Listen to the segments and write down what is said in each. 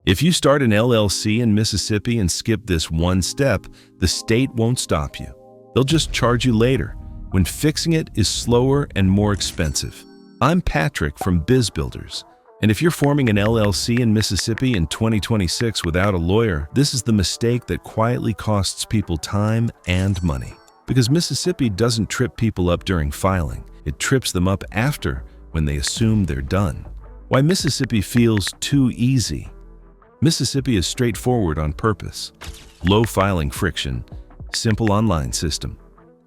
If you start an LLC in Mississippi and skip this one step, the state won't stop you. They'll just charge you later, when fixing it is slower and more expensive. I'm Patrick from Biz Builders, and if you're forming an LLC in Mississippi in 2026 without a lawyer, this is the mistake that quietly costs people time and money. Because Mississippi doesn't trip people up during filing, it trips them up after, when they assume they're done. Why Mississippi feels too easy. Mississippi is straightforward on purpose. Low filing friction, simple online system,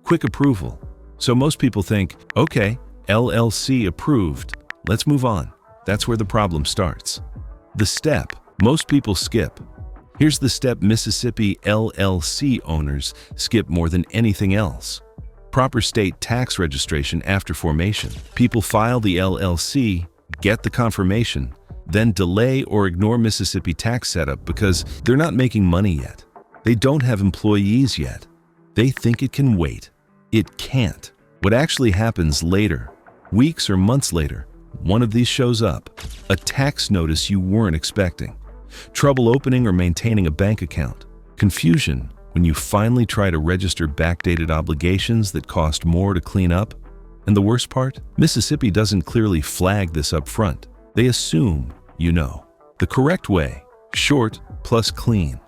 quick approval. So most people think, okay, LLC approved, let's move on. That's where the problem starts. The step most people skip. Here's the step Mississippi LLC owners skip more than anything else. Proper state tax registration after formation. People file the LLC, get the confirmation, then delay or ignore Mississippi tax setup because they're not making money yet. They don't have employees yet. They think it can wait. It can't. What actually happens later, weeks or months later, one of these shows up. A tax notice you weren't expecting. Trouble opening or maintaining a bank account. Confusion when you finally try to register backdated obligations that cost more to clean up. And the worst part? Mississippi doesn't clearly flag this up front. They assume you know. The correct way, short plus clean.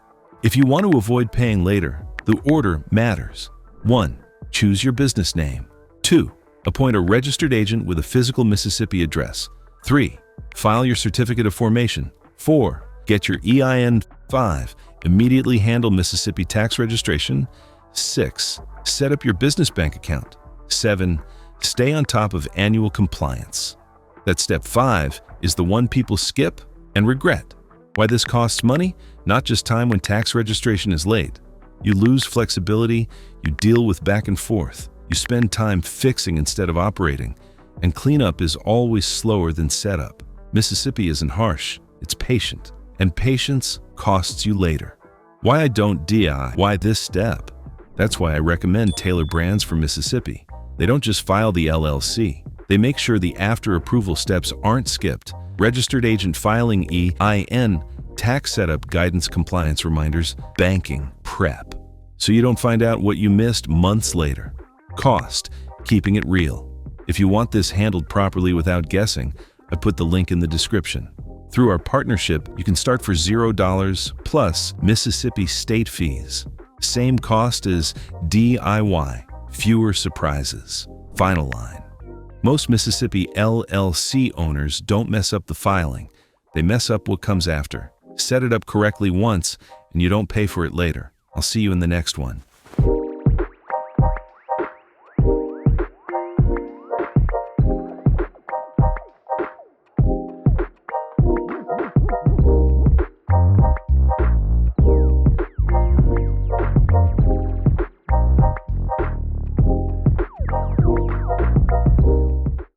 If you want to avoid paying later, the order matters. 1. Choose your business name. 2. Appoint a registered agent with a physical Mississippi address. 3. File your certificate of formation. 4. Get your EIN. 5. Immediately handle Mississippi tax registration. 6. Set up your business bank account. 7. Stay on top of annual compliance. That step 5 is the one people skip and regret. Why this costs money? Not just time when tax registration is late. You lose flexibility, you deal with back and forth. You spend time fixing instead of operating, and cleanup is always slower than setup. Mississippi isn't harsh, it's patient, and patience costs you later. Why I don't DIY this step? That's why I recommend Taylor Brands for Mississippi. They don't just file the LLC, they make sure the after approval steps aren't skipped. Registered agent filing EIN, tax setup guidance compliance reminders, banking prep. So you don't find out what you missed months later. Cost, keeping it real. If you want this handled properly without guessing, I put the link in the description. Through our partnership, you can start for $0 plus Mississippi state fees. Same cost as DIY, fewer surprises. Final line. Most Mississippi LLC owners don't mess up the filing. They mess up what comes after. Set it up correctly once, and you don't pay for it later. I'll see you in the next one.